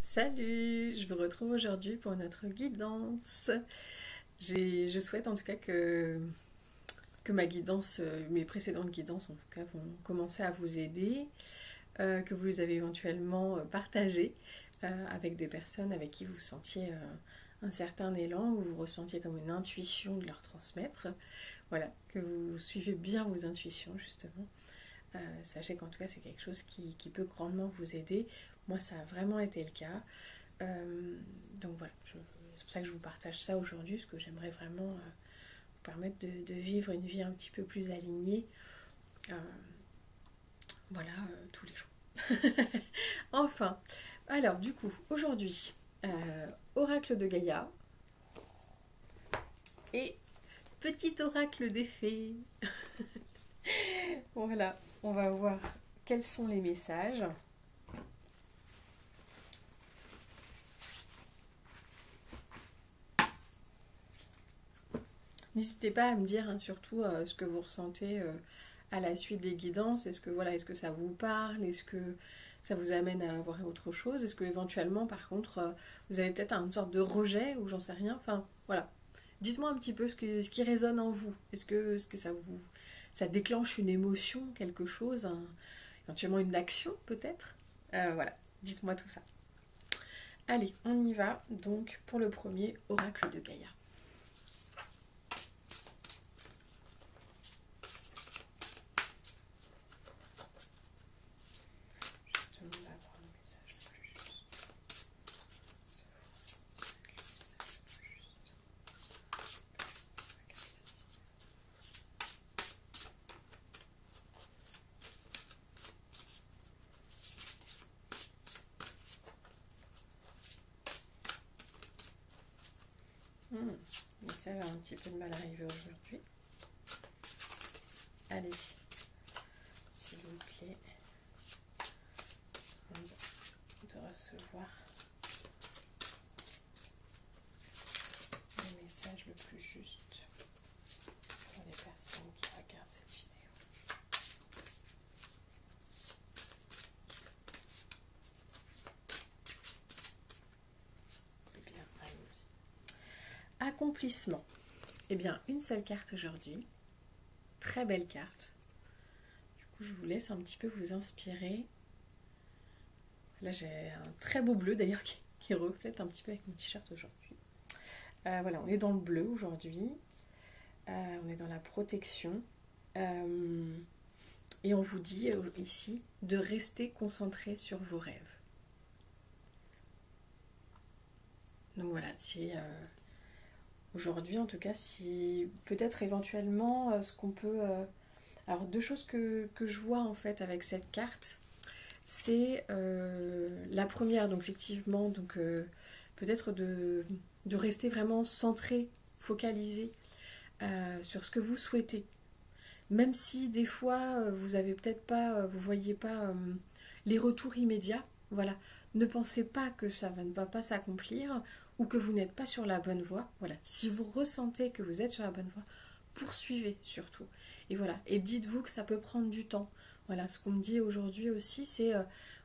Salut, je vous retrouve aujourd'hui pour notre guidance. Je souhaite en tout cas que ma guidance, mes précédentes guidances en tout cas vont commencer à vous aider, que vous les avez éventuellement partagées avec des personnes avec qui vous sentiez un certain élan, ou vous ressentiez comme une intuition de leur transmettre. Voilà, que vous suivez bien vos intuitions justement. Sachez qu'en tout cas c'est quelque chose qui peut grandement vous aider. Moi ça a vraiment été le cas. Donc voilà, c'est pour ça que je vous partage ça aujourd'hui, parce que j'aimerais vraiment vous permettre de vivre une vie un petit peu plus alignée, euh, voilà, tous les jours. Enfin, alors du coup, aujourd'hui, oracle de Gaïa et petit oracle des fées. Voilà, on va voir quels sont les messages. N'hésitez pas à me dire surtout ce que vous ressentez à la suite des guidances. Est-ce que ça vous parle? Est-ce que ça vous amène à voir autre chose? Est-ce que éventuellement, par contre, vous avez peut-être une sorte de rejet ou j'en sais rien? Enfin, voilà. Dites-moi un petit peu ce qui résonne en vous. Est-ce que ça déclenche une émotion, quelque chose, éventuellement une action peut-être? Voilà, dites-moi tout ça. Allez, on y va donc pour le premier oracle de Gaïa. Mais ça, j'ai un petit peu de mal à arriver aujourd'hui. Allez, s'il vous plaît, de recevoir le message le plus juste pour les personnes qui regardent cette vidéo. Eh bien, allez-y. Accomplissement. Eh bien, une seule carte aujourd'hui. Très belle carte. Du coup, je vous laisse un petit peu vous inspirer. Là, j'ai un très beau bleu d'ailleurs qui reflète un petit peu avec mon t-shirt aujourd'hui. Voilà, on est dans le bleu aujourd'hui. On est dans la protection. Et on vous dit ici de rester concentré sur vos rêves. Donc voilà, si aujourd'hui en tout cas, si peut-être éventuellement ce qu'on peut... alors deux choses que je vois en fait avec cette carte, c'est la première, donc effectivement, donc peut-être de rester vraiment centré, focalisé sur ce que vous souhaitez. Même si des fois vous avez peut-être pas, vous voyez pas les retours immédiats, voilà. Ne pensez pas que ça ne va pas s'accomplir ou que vous n'êtes pas sur la bonne voie. Voilà. Si vous ressentez que vous êtes sur la bonne voie, poursuivez surtout. Et voilà. Et dites-vous que ça peut prendre du temps. Voilà. Ce qu'on me dit aujourd'hui aussi, c'est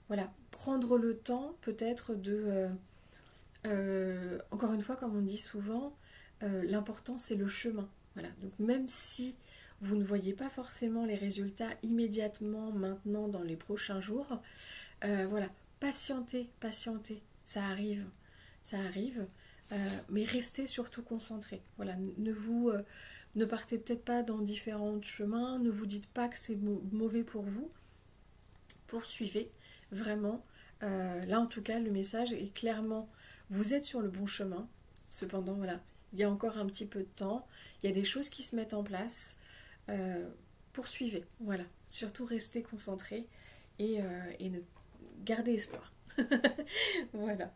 voilà, prendre le temps peut-être de encore une fois, comme on dit souvent, l'important c'est le chemin. Voilà. Donc même si vous ne voyez pas forcément les résultats immédiatement, maintenant, dans les prochains jours, voilà, patientez, patientez, ça arrive, mais restez surtout concentré. Voilà, ne partez peut-être pas dans différents chemins, ne vous dites pas que c'est mauvais pour vous, poursuivez vraiment. Là, en tout cas, le message est clairement, vous êtes sur le bon chemin. Cependant, voilà, il y a encore un petit peu de temps, il y a des choses qui se mettent en place. Poursuivez, voilà. Surtout restez concentré et ne gardez espoir. Voilà.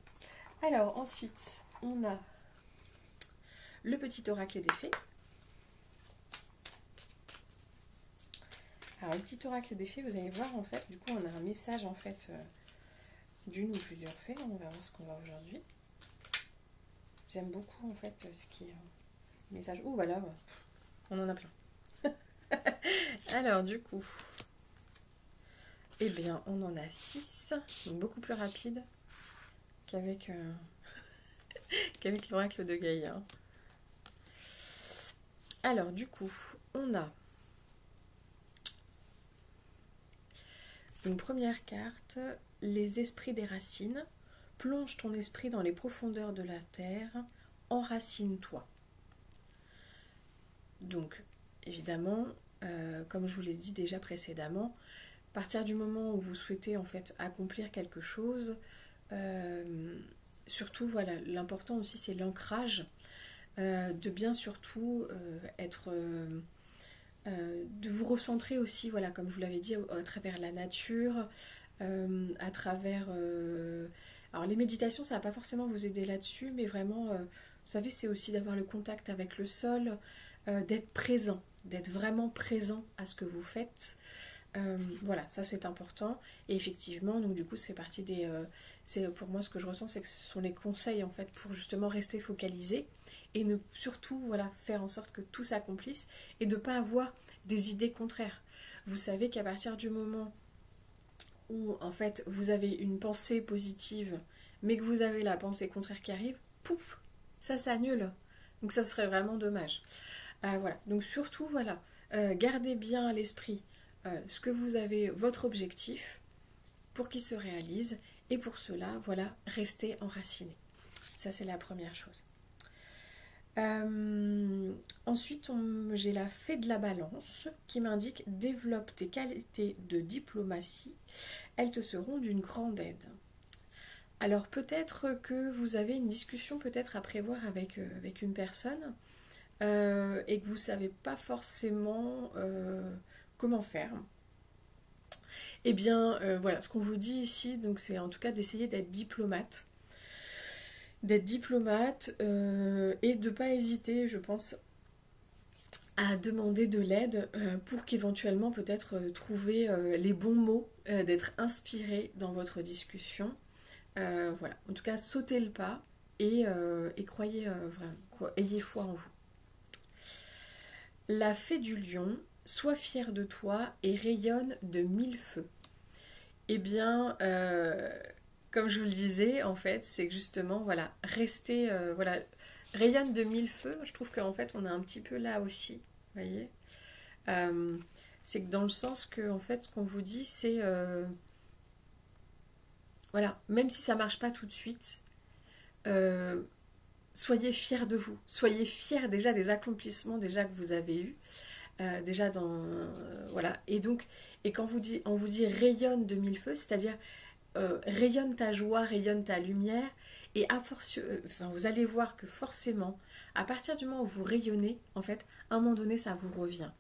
Alors ensuite, on a le petit oracle des fées. Alors le petit oracle des fées, vous allez voir en fait, du coup on a un message en fait d'une ou plusieurs fées. On va voir ce qu'on va aujourd'hui. J'aime beaucoup en fait ce qui est message. Oh voilà, on en a plein. Alors du coup, eh bien on en a 6, donc beaucoup plus rapide qu'avec l'oracle de Gaïa. Alors du coup, on a une première carte, les esprits des racines. Plonge ton esprit dans les profondeurs de la terre, enracine-toi. Donc, évidemment, comme je vous l'ai dit déjà précédemment, à partir du moment où vous souhaitez en fait accomplir quelque chose, surtout, voilà, l'important aussi c'est l'ancrage, de bien surtout de vous recentrer aussi, voilà, comme je vous l'avais dit, à travers la nature, à travers... alors les méditations, ça va pas forcément vous aider là-dessus, mais vraiment, vous savez, c'est aussi d'avoir le contact avec le sol, d'être présent, d'être vraiment présent à ce que vous faites. Voilà, ça c'est important. Et effectivement, donc du coup, c'est partie des... c'est pour moi ce que je ressens, c'est que ce sont les conseils en fait pour justement rester focalisé et ne surtout voilà faire en sorte que tout s'accomplisse et de ne pas avoir des idées contraires. Vous savez qu'à partir du moment où en fait vous avez une pensée positive mais que vous avez la pensée contraire qui arrive, pouf, ça s'annule. Donc ça serait vraiment dommage. Voilà, donc surtout voilà, gardez bien à l'esprit ce que vous avez, votre objectif pour qu'il se réalise et pour cela, voilà, restez enraciné. Ça c'est la première chose. Ensuite, j'ai la fée de la balance qui m'indique développe tes qualités de diplomatie, elles te seront d'une grande aide. Alors peut-être que vous avez une discussion peut-être à prévoir avec une personne et que vous ne savez pas forcément comment faire. Eh bien voilà, ce qu'on vous dit ici, donc c'est en tout cas d'essayer d'être diplomate. Et de ne pas hésiter, je pense, à demander de l'aide pour qu'éventuellement peut-être trouver les bons mots, d'être inspiré dans votre discussion. Voilà, en tout cas, sautez le pas et croyez vraiment, ayez foi en vous. La fée du lion, sois fière de toi et rayonne de mille feux. Eh bien... comme je vous le disais, en fait, c'est que justement, voilà, rester, voilà, rayonne de mille feux. Je trouve qu'en fait, on est un petit peu là aussi, vous voyez. C'est que dans le sens que, en fait, ce qu'on vous dit, c'est, voilà, même si ça marche pas tout de suite, soyez fiers de vous. Soyez fiers déjà des accomplissements déjà que vous avez eus. Déjà dans... voilà. Et donc, et quand on vous dit rayonne de mille feux, c'est-à-dire... rayonne ta joie, rayonne ta lumière et vous allez voir que forcément, à partir du moment où vous rayonnez, en fait, à un moment donné, ça vous revient.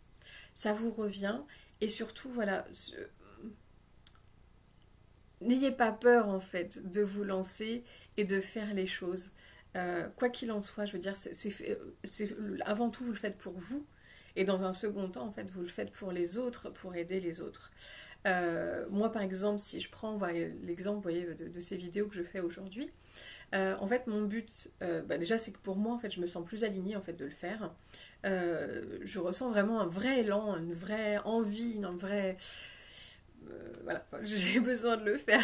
Ça vous revient et surtout, voilà, n'ayez pas peur, en fait, de vous lancer et de faire les choses. Quoi qu'il en soit, je veux dire, avant tout, vous le faites pour vous et dans un second temps, en fait, vous le faites pour les autres, pour aider les autres. Moi par exemple, si je prends l'exemple, vous voyez, de ces vidéos que je fais aujourd'hui, en fait mon but, déjà c'est que pour moi en fait je me sens plus alignée en fait de le faire. Je ressens vraiment un vrai élan, une vraie envie, une vraie... voilà, j'ai besoin de le faire,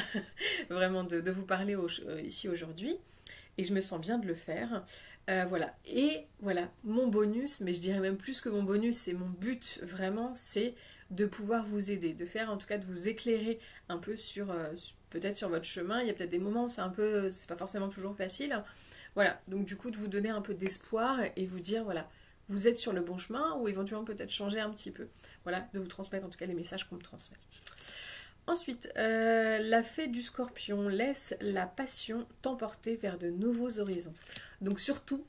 vraiment de vous parler ici aujourd'hui. Et je me sens bien de le faire. Voilà. Et voilà, mon bonus, mais je dirais même plus que mon bonus, c'est mon but vraiment, c'est de pouvoir vous aider, de faire en tout cas de vous éclairer un peu sur peut-être sur votre chemin. Il y a peut-être des moments où c'est pas forcément toujours facile. Voilà, donc du coup de vous donner un peu d'espoir et vous dire voilà, vous êtes sur le bon chemin ou éventuellement peut-être changer un petit peu. Voilà, de vous transmettre en tout cas les messages qu'on me transmet. Ensuite, la fée du scorpion laisse la passion t'emporter vers de nouveaux horizons. Donc surtout,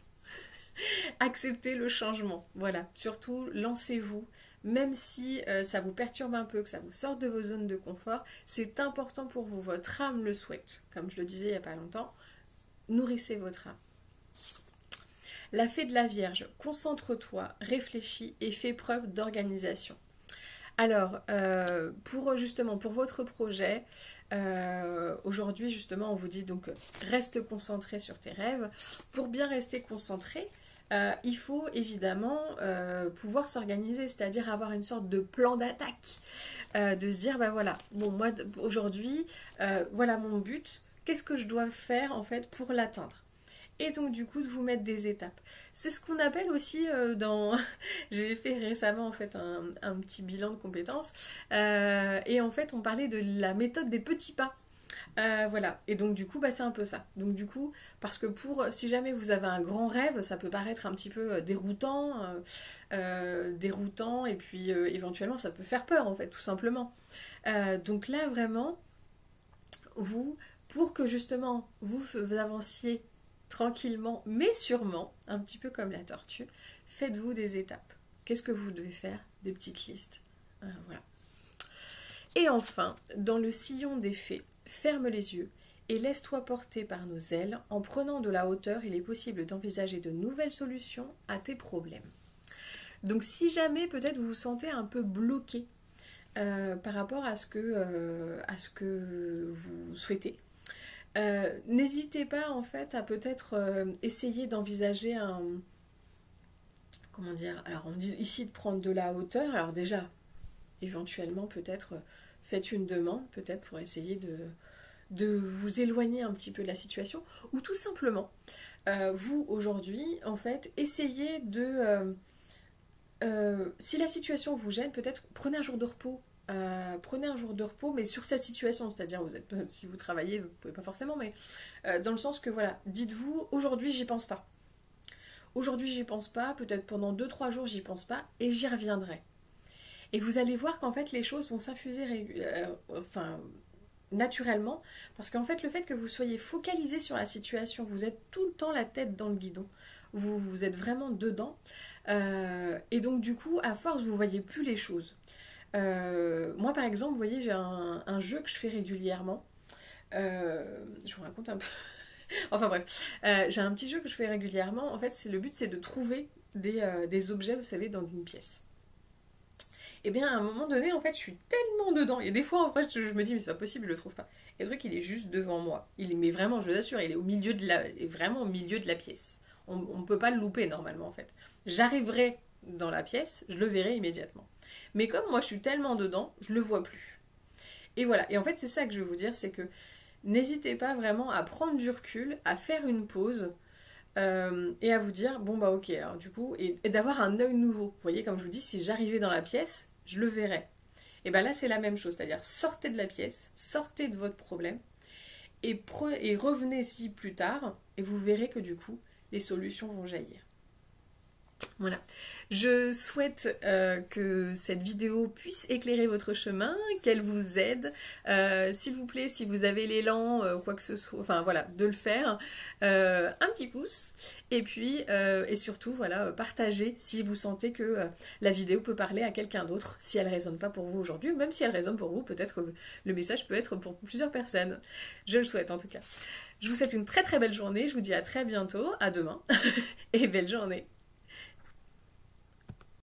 acceptez le changement. Voilà, surtout lancez-vous. Même si ça vous perturbe un peu, que ça vous sorte de vos zones de confort, c'est important pour vous. Votre âme le souhaite. Comme je le disais il n'y a pas longtemps, nourrissez votre âme. La fée de la Vierge, concentre-toi, réfléchis et fais preuve d'organisation. Alors, pour votre projet, aujourd'hui justement on vous dit donc reste concentré sur tes rêves. Pour bien rester concentré, il faut évidemment pouvoir s'organiser, c'est-à-dire avoir une sorte de plan d'attaque, de se dire bah voilà, bon moi aujourd'hui, voilà mon but, qu'est-ce que je dois faire en fait pour l'atteindre. Et donc du coup de vous mettre des étapes. C'est ce qu'on appelle aussi dans... J'ai fait récemment en fait un petit bilan de compétences et en fait on parlait de la méthode des petits pas. Voilà, et donc du coup bah, c'est un peu ça. Donc du coup, parce que si jamais vous avez un grand rêve, ça peut paraître un petit peu déroutant et puis éventuellement ça peut faire peur en fait, tout simplement. Donc là vraiment, pour que justement vous avanciez tranquillement mais sûrement, un petit peu comme la tortue, faites-vous des étapes. Qu'est-ce que vous devez faire? Des petites listes. Voilà. Et enfin, dans le sillon des fées, ferme les yeux et laisse-toi porter par nos ailes. En prenant de la hauteur, il est possible d'envisager de nouvelles solutions à tes problèmes. Donc si jamais peut-être vous vous sentez un peu bloqué par rapport à ce que vous souhaitez, n'hésitez pas en fait à peut-être essayer d'envisager comment dire, alors on dit ici de prendre de la hauteur, alors déjà éventuellement peut-être faites une demande peut-être pour essayer de vous éloigner un petit peu de la situation, ou tout simplement vous aujourd'hui en fait essayez si la situation vous gêne, peut-être prenez un jour de repos. Prenez un jour de repos, mais sur cette situation, c'est-à-dire si vous travaillez, vous pouvez pas forcément, mais dans le sens que voilà, dites-vous aujourd'hui j'y pense pas. Aujourd'hui j'y pense pas, peut-être pendant 2-3 jours j'y pense pas, et j'y reviendrai. Et vous allez voir qu'en fait les choses vont s'infuser naturellement, parce qu'en fait le fait que vous soyez focalisé sur la situation, vous êtes tout le temps la tête dans le guidon, vous êtes vraiment dedans, et donc du coup à force vous voyez plus les choses. Moi par exemple, vous voyez, j'ai un jeu que je fais régulièrement, je vous raconte un peu, enfin bref, j'ai un petit jeu que je fais régulièrement, en fait le but c'est de trouver des objets, vous savez, dans une pièce. Et bien à un moment donné, en fait, je suis tellement dedans. Et des fois, en vrai, je me dis, mais c'est pas possible, je le trouve pas. Et le truc, il est juste devant moi. Mais vraiment, je vous assure, il est vraiment au milieu de la pièce. On ne peut pas le louper normalement, en fait. J'arriverai dans la pièce, je le verrai immédiatement. Mais comme moi, je suis tellement dedans, je le vois plus. Et voilà. Et en fait, c'est ça que je veux vous dire, c'est que n'hésitez pas vraiment à prendre du recul, à faire une pause. Et à vous dire, bon bah ok, alors du coup, et d'avoir un œil nouveau. Vous voyez, comme je vous dis, si j'arrivais dans la pièce, je le verrais. Et bien là, c'est la même chose, c'est-à-dire sortez de la pièce, sortez de votre problème, et revenez-y plus tard, et vous verrez que du coup, les solutions vont jaillir. Voilà, je souhaite que cette vidéo puisse éclairer votre chemin, qu'elle vous aide. S'il vous plaît, si vous avez l'élan, quoi que ce soit, enfin voilà, de le faire, un petit pouce. Et puis, et surtout, voilà, partagez si vous sentez que la vidéo peut parler à quelqu'un d'autre, si elle ne résonne pas pour vous aujourd'hui, ou même si elle résonne pour vous, peut-être le message peut être pour plusieurs personnes. Je le souhaite en tout cas. Je vous souhaite une très très belle journée, je vous dis à très bientôt, à demain, et belle journée.